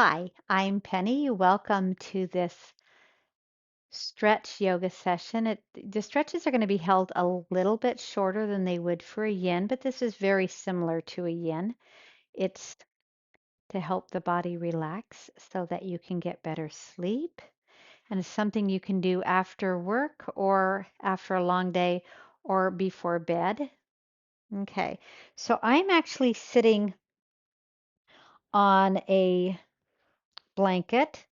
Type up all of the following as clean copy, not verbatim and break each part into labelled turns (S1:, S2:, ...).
S1: Hi, I'm Penny. Welcome to this stretch yoga session. The stretches are going to be held a little bit shorter than they would for a yin, but this is very similar to a yin. It's to help the body relax so that you can get better sleep. And it's something you can do after work or after a long day or before bed. Okay, so I'm actually sitting on a blanket.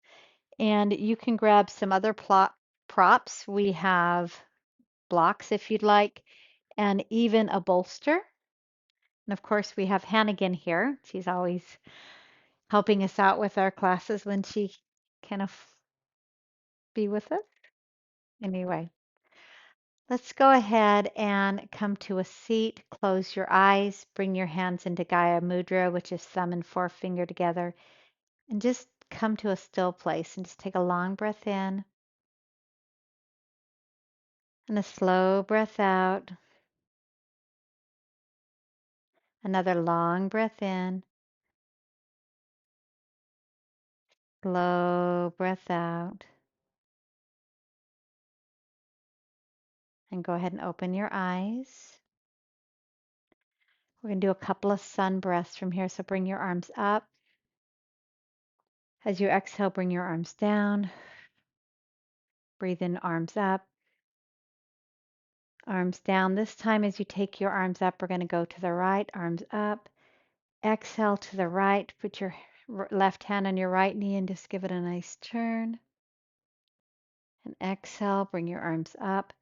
S1: And you can grab some other props. We have blocks if you'd like, and even a bolster. And of course, we have Hannigan here. She's always helping us out with our classes when she can be with us. Anyway, let's go ahead and come to a seat. Close your eyes. Bring your hands into Gaya Mudra, which is thumb and forefinger together. And just come to a still place and just take a long breath in and a slow breath out. Another long breath in, slow breath out, and go ahead and open your eyes. We're going to do a couple of sun breaths from here. So bring your arms up. As you exhale, bring your arms down. Breathe in, arms up, arms down. This time, as you take your arms up, we're going to go to the right, arms up. Exhale to the right. Put your left hand on your right knee and just give it a nice turn. And exhale, bring your arms up.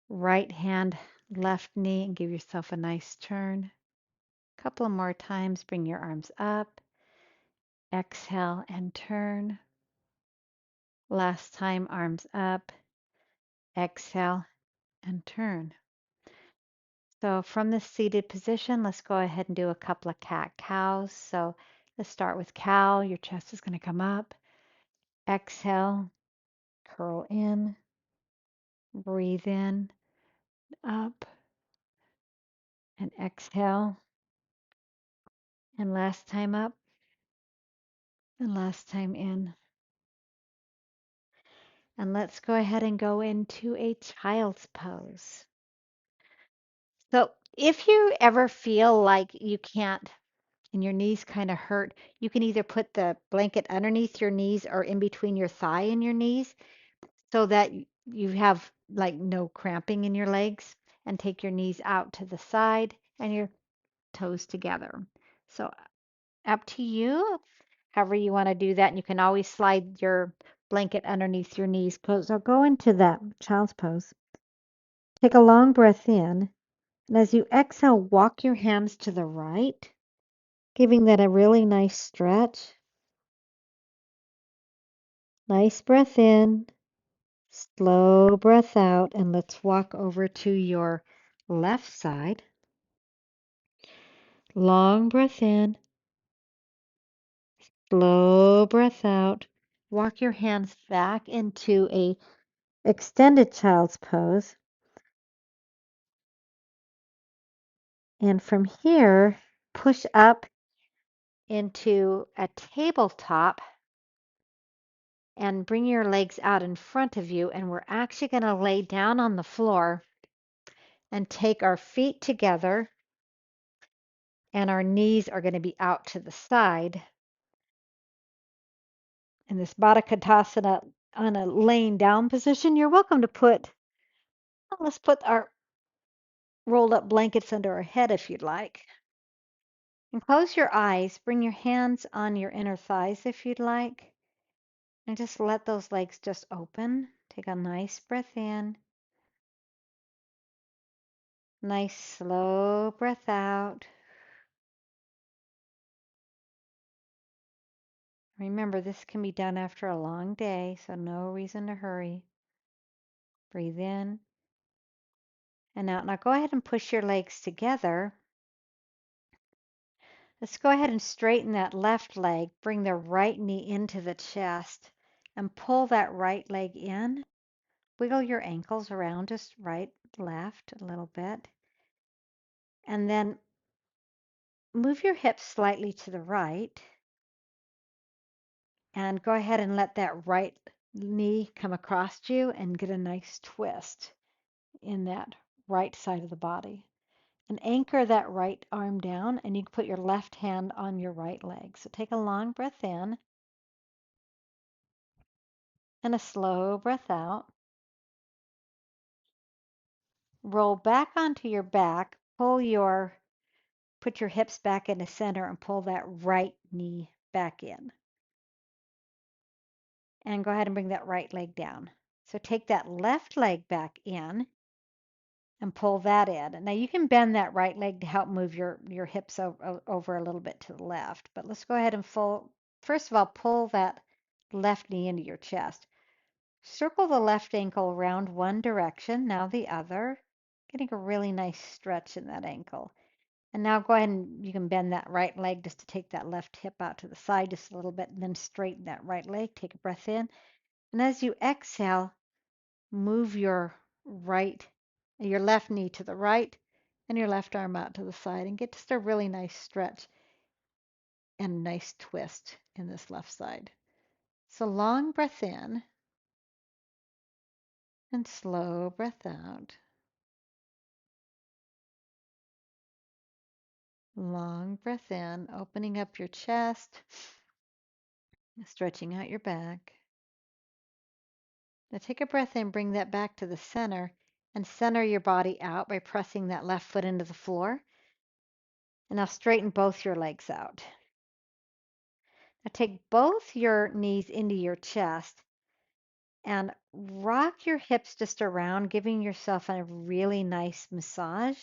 S1: Right hand, left knee, and give yourself a nice turn. Couple of more times. Bring your arms up. Exhale and turn. Last time, arms up. Exhale and turn. So from this seated position, let's go ahead and do a couple of cat-cows. So let's start with cow. Your chest is going to come up. Exhale, curl in. Breathe in, up, and exhale. And last time up, and last time in. And let's go ahead and go into a child's pose. So if you ever feel like you can't and your knees kind of hurt, you can either put the blanket underneath your knees or in between your thigh and your knees so that you have like no cramping in your legs, and take your knees out to the side and your toes together. So up to you, however you want to do that. And you can always slide your blanket underneath your knees. So go into that child's pose. Take a long breath in. And as you exhale, walk your hands to the right, giving that a really nice stretch. Nice breath in, slow breath out, and let's walk over to your left side. Long breath in, slow breath out. Walk your hands back into a extended child's pose. And from here, push up into a tabletop and bring your legs out in front of you. And we're actually going to lay down on the floor and take our feet together, and our knees are going to be out to the side. In this Baddha Konasana on a laying down position, you're welcome to let's put our rolled up blankets under our head if you'd like. And close your eyes, bring your hands on your inner thighs if you'd like, and just let those legs just open. Take a nice breath in. Nice slow breath out. Remember, this can be done after a long day, so no reason to hurry. Breathe in and out. Now go ahead and push your legs together. Let's go ahead and straighten that left leg. Bring the right knee into the chest and pull that right leg in. Wiggle your ankles around, just right, left a little bit. And then move your hips slightly to the right. And go ahead and let that right knee come across you and get a nice twist in that right side of the body. And anchor that right arm down, and you can put your left hand on your right leg. So take a long breath in and a slow breath out. Roll back onto your back, put your hips back in the center and pull that right knee back in. And go ahead and bring that right leg down. So take that left leg back in and pull that in. Now you can bend that right leg to help move your hips over a little bit to the left. But let's go ahead and first of all, pull that left knee into your chest. Circle the left ankle around one direction, now the other, getting a really nice stretch in that ankle. And now go ahead and you can bend that right leg just to take that left hip out to the side just a little bit and then straighten that right leg. Take a breath in. And as you exhale, move your left knee to the right and your left arm out to the side and get just a really nice stretch and a nice twist in this left side. So long breath in and slow breath out. Long breath in, opening up your chest, stretching out your back. Now take a breath in, bring that back to the center, and center your body out by pressing that left foot into the floor. And now straighten both your legs out. Now take both your knees into your chest and rock your hips just around, giving yourself a really nice massage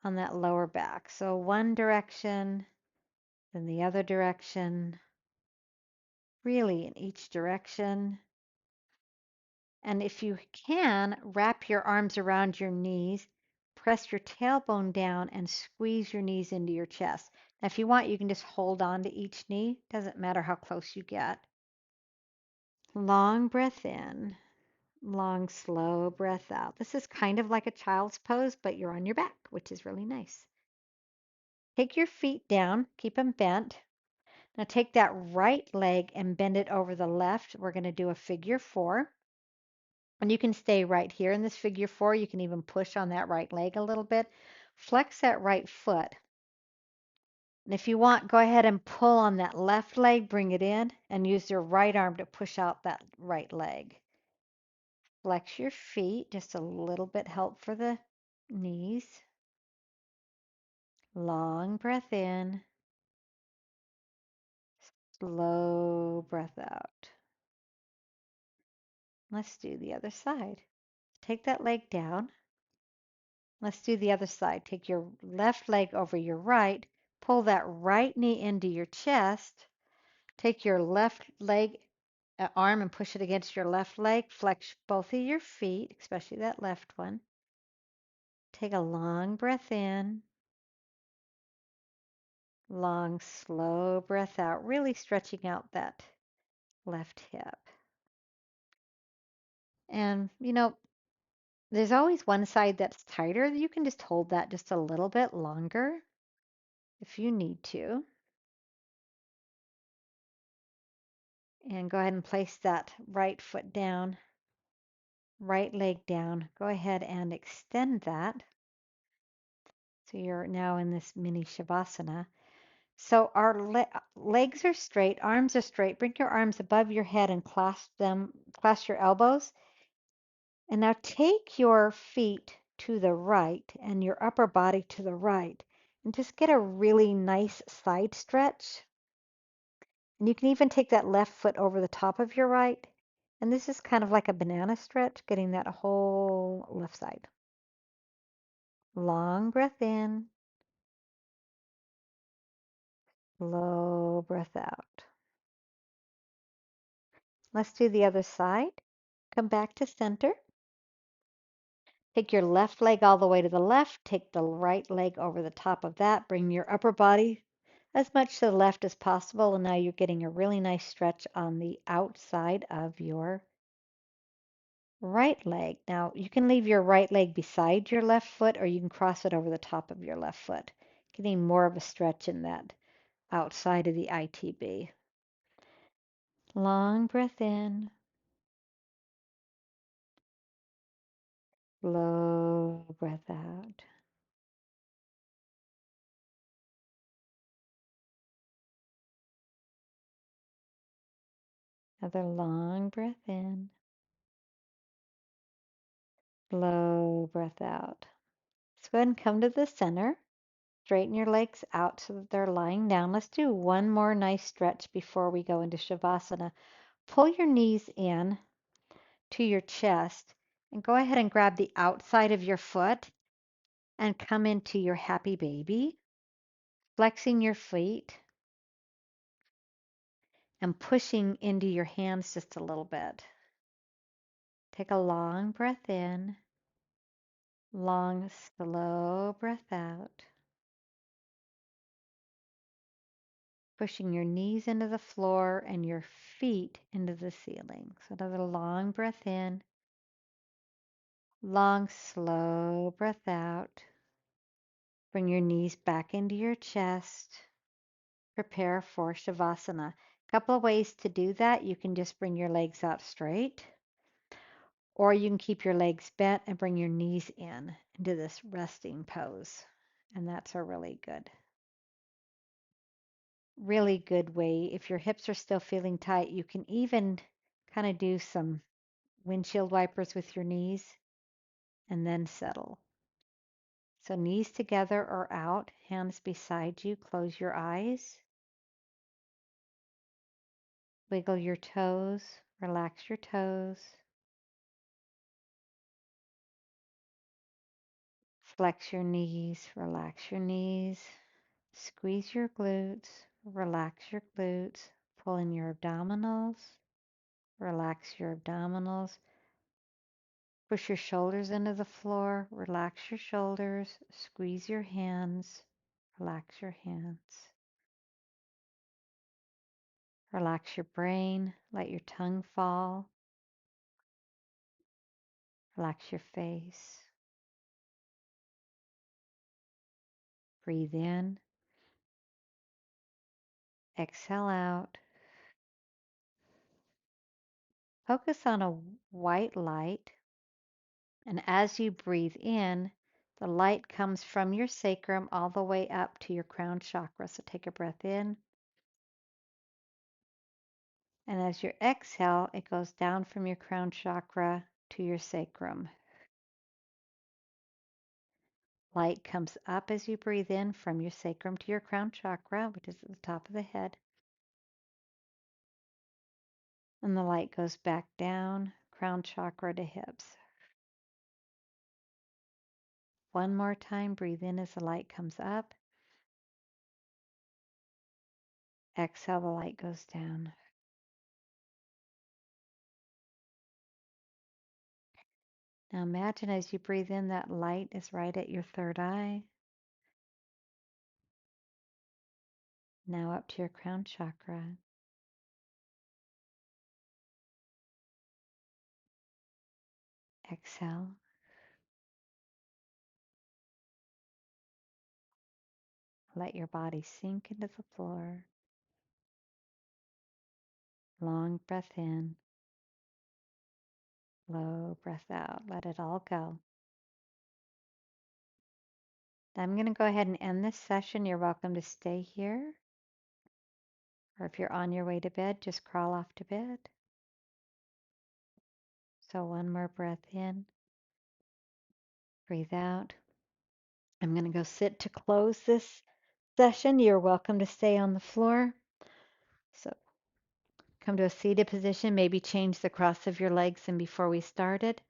S1: on that lower back. So one direction, then the other direction, really in each direction. And if you can, wrap your arms around your knees, press your tailbone down, and squeeze your knees into your chest. Now, if you want, you can just hold on to each knee. Doesn't matter how close you get. Long breath in, long, slow breath out. This is kind of like a child's pose, but you're on your back, which is really nice. Take your feet down, keep them bent. Now take that right leg and bend it over the left. We're going to do a figure four. And you can stay right here in this figure four. You can even push on that right leg a little bit. Flex that right foot. And if you want, go ahead and pull on that left leg, bring it in, and use your right arm to push out that right leg. Flex your feet, just a little bit help for the knees. Long breath in, slow breath out. Let's do the other side. Take that leg down. Let's do the other side. Take your left leg over your right, pull that right knee into your chest, take your left leg arm and push it against your left leg, flex both of your feet, especially that left one. Take a long breath in, long, slow breath out, really stretching out that left hip. And, there's always one side that's tighter. You can just hold that just a little bit longer if you need to. And go ahead and place that right foot down, right leg down. Go ahead and extend that. So you're now in this mini shavasana. So our legs are straight, arms are straight. Bring your arms above your head and clasp your elbows. And now take your feet to the right and your upper body to the right. And just get a really nice side stretch. And you can even take that left foot over the top of your right. And this is kind of like a banana stretch, getting that whole left side. Long breath in, slow breath out. Let's do the other side. Come back to center. Take your left leg all the way to the left. Take the right leg over the top of that. Bring your upper body as much to the left as possible. And now you're getting a really nice stretch on the outside of your right leg. Now you can leave your right leg beside your left foot or you can cross it over the top of your left foot, getting more of a stretch in that outside of the ITB. Long breath in. Slow breath out. Another long breath in. Slow breath out. So go ahead and come to the center. Straighten your legs out so that they're lying down. Let's do one more nice stretch before we go into shavasana. Pull your knees in to your chest and go ahead and grab the outside of your foot and come into your happy baby, flexing your feet and pushing into your hands just a little bit. Take a long breath in, long, slow breath out, pushing your knees into the floor and your feet into the ceiling. So another long breath in, long, slow breath out. Bring your knees back into your chest. Prepare for shavasana. A couple of ways to do that. You can just bring your legs out straight, or you can keep your legs bent and bring your knees in into this resting pose. And that's a really good way. If your hips are still feeling tight, you can even kind of do some windshield wipers with your knees and then settle. So knees together or out, hands beside you, close your eyes. Wiggle your toes, relax your toes. Flex your knees, relax your knees. Squeeze your glutes, relax your glutes. Pull in your abdominals, relax your abdominals. Push your shoulders into the floor, relax your shoulders. Squeeze your hands, relax your hands. Relax your brain, let your tongue fall. Relax your face. Breathe in, exhale out. Focus on a white light, and as you breathe in, the light comes from your sacrum all the way up to your crown chakra. So take a breath in, and as you exhale, it goes down from your crown chakra to your sacrum. Light comes up as you breathe in from your sacrum to your crown chakra, which is at the top of the head. And the light goes back down, crown chakra to hips. One more time, breathe in as the light comes up. Exhale, the light goes down. Now imagine as you breathe in, that light is right at your third eye. Now up to your crown chakra. Exhale. Let your body sink into the floor. Long breath in. Low breath out. Let it all go. I'm going to go ahead and end this session. You're welcome to stay here. Or if you're on your way to bed, just crawl off to bed. So one more breath in. Breathe out. I'm going to go sit to close this session. You're welcome to stay on the floor. So come to a seated position, maybe change the cross of your legs than before we started.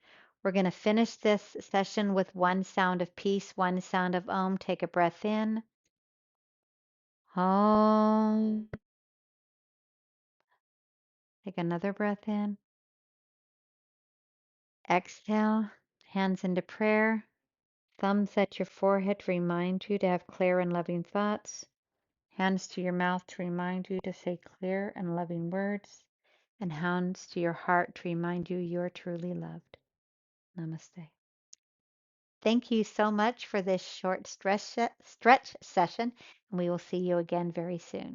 S1: We're going to finish this session with one sound of peace, one sound of Om. Take a breath in. Om. Take another breath in. Exhale. Hands into prayer. Thumbs at your forehead to remind you to have clear and loving thoughts. Hands to your mouth to remind you to say clear and loving words. And hands to your heart to remind you you're truly loved. Namaste. Thank you so much for this short stretch session, and we will see you again very soon.